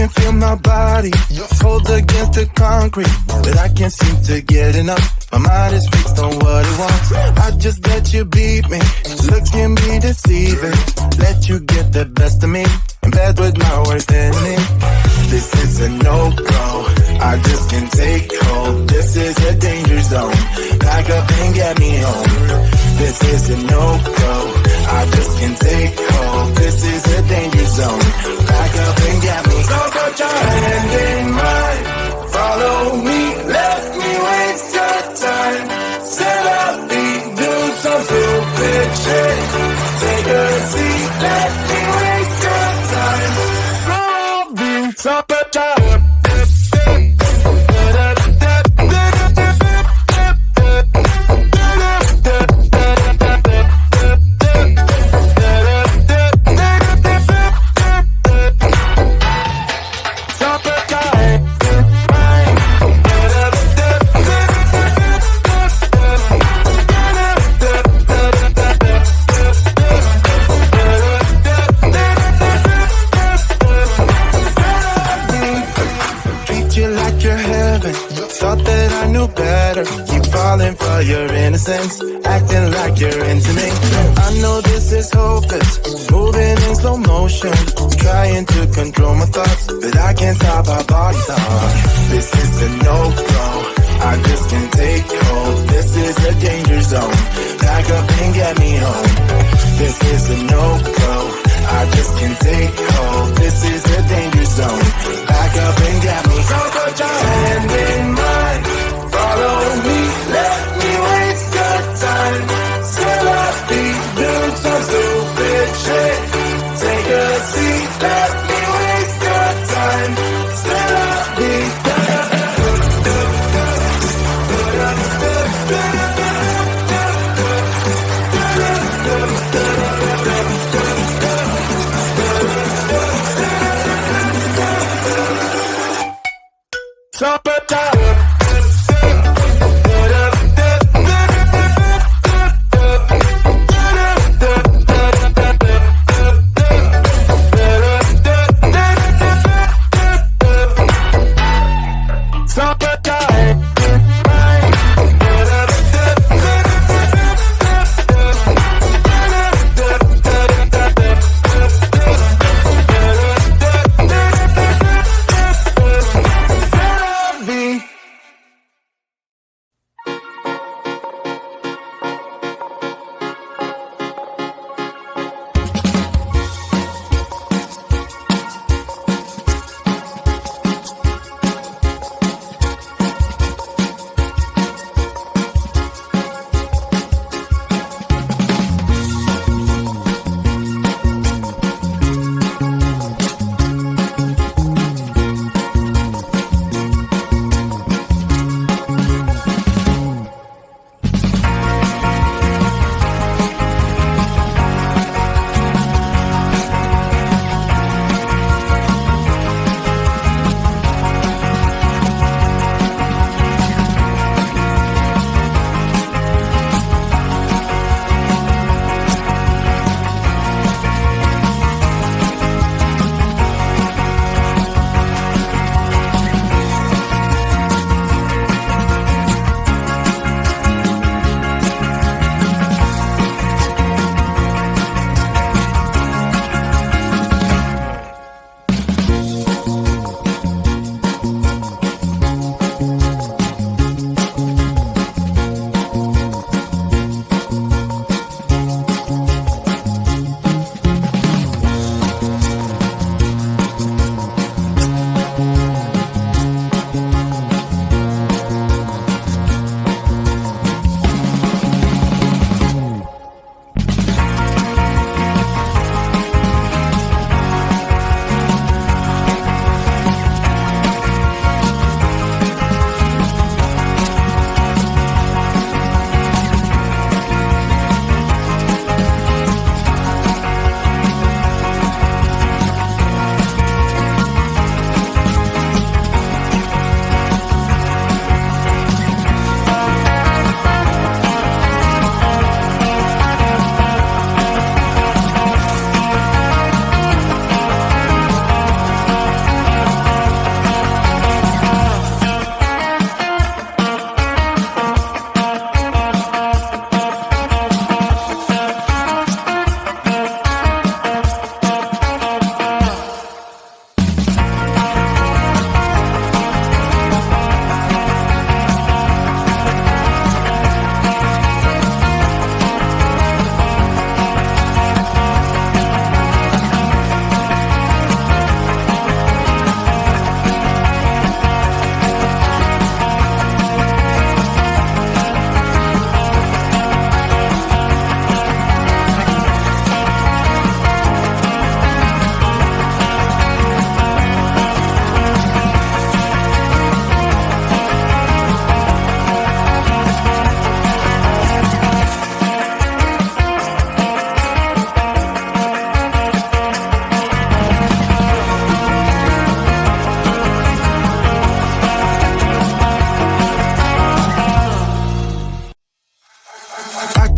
can feel my body hold against the concrete, but I can't seem to get enough. My mind is fixed on what it wants. I just let you beat me. Looks can be deceiving. Let you get the best of me. In bed with my worst enemy. This is a no-go. I just can't take hold. This is a danger zone. Pack up and get me home. This is a no-go. I just can't take hold. This is a danger zone. Pack up and get me. So put your hand in mine. Follow me. Let me waste your time. Set up feet. Do some stupid shit. Take a seat. Let me waste your time. So put your for your innocence, acting like you're into me. I know this is hopeless, moving in slow motion, trying to control my thoughts, but I can't stop our body talk. This is a no-go, I just can't take hold. This is a danger zone, pack up and get me home. This is a no-go, I just can't take hold. This is a danger zone, pack up and get me. So put your hand in mine. Follow me, let me waste your time. Set up feet, do some stupid shit. Take a seat, let me waste your time. Set up feet.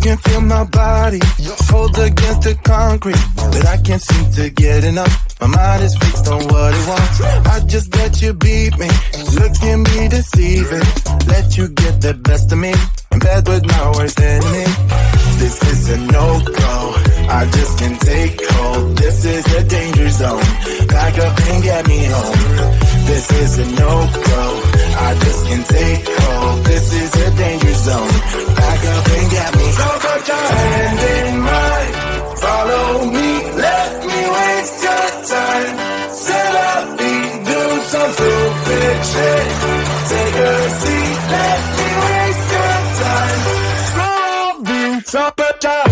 can feel my body hold against the concrete, but I can't seem to get enough. My mind is fixed on what it wants. I just let you beat me, looks can be deceiving. Let you get the best of me, in bed with my worst enemy. This is a no-go, I just can't take hold. This is a danger zone, back up and get me home. This is a no-go, I just can't take hold. This is a danger zone, back up and get me. So put your hand in mine, follow me, let me waste your time. Set up, do some stupid shit. Take a seat, let me waste your time. So put your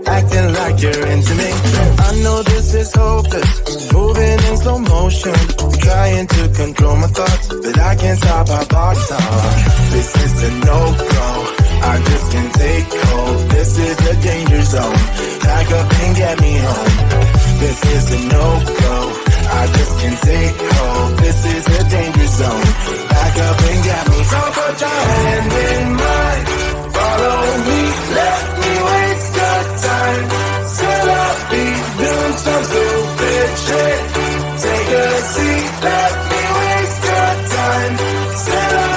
acting like you're into me. I know this is hopeless, moving in slow motion, trying to control my thoughts, but I can't stop our body talk. This is a no-go, I just can't take hold. This is a danger zone, back up and get me home. This is a no-go, I just can't take hold. This is a danger zone, back up and get me. So put your hand in mine, follow me, let me waste your time. Set up, do some stupid shit. Take a seat, let me waste your time. Set up,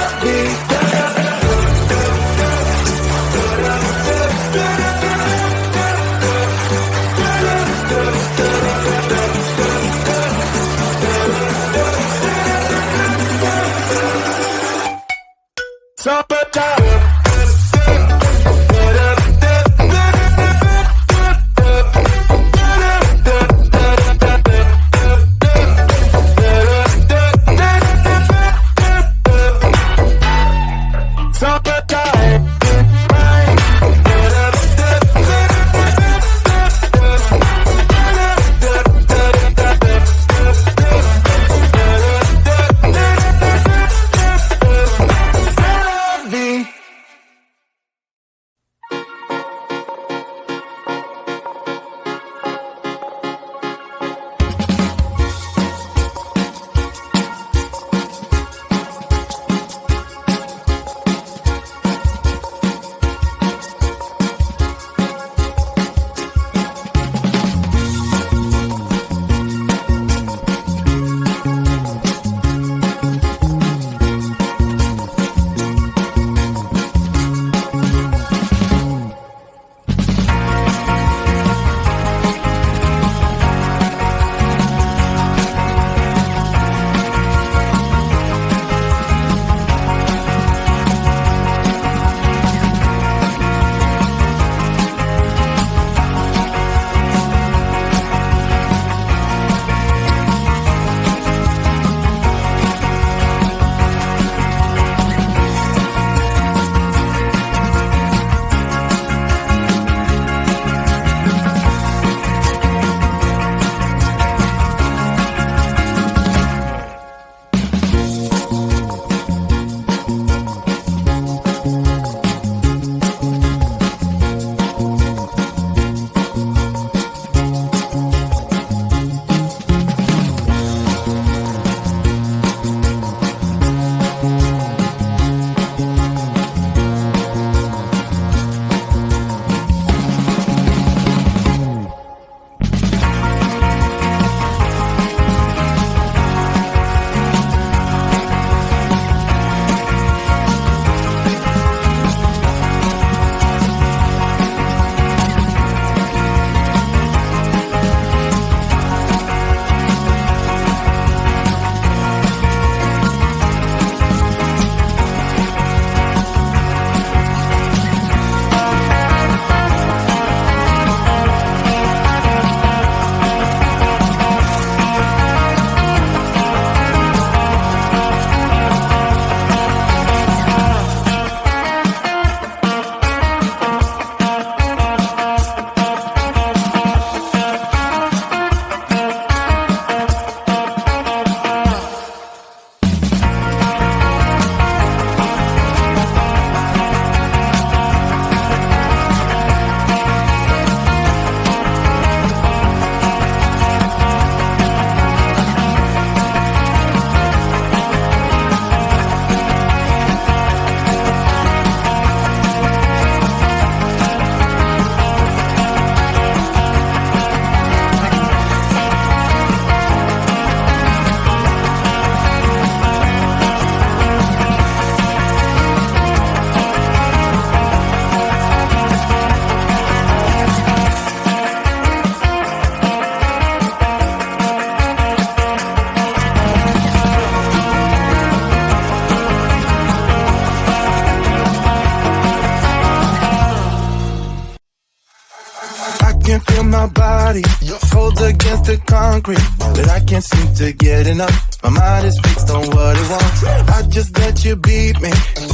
against the concrete, but I can't seem to get enough. My mind is fixed on what it wants. I just let you beat me,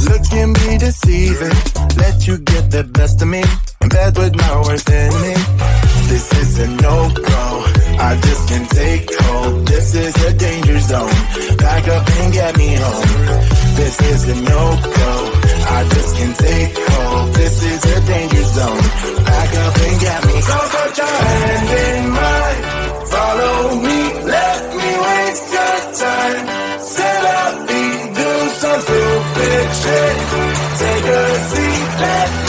look at me deceiving. Let you get the best of me, in bed with my worst enemy. This is a no-go, I just can't take hold. This is a danger zone, back up and get me home. This is a no-go, I just can't take hold. This is a danger zone, back up and get me. So put your hand in mine, follow me, let me waste your time. Set up, do some stupid shit, take a seat, let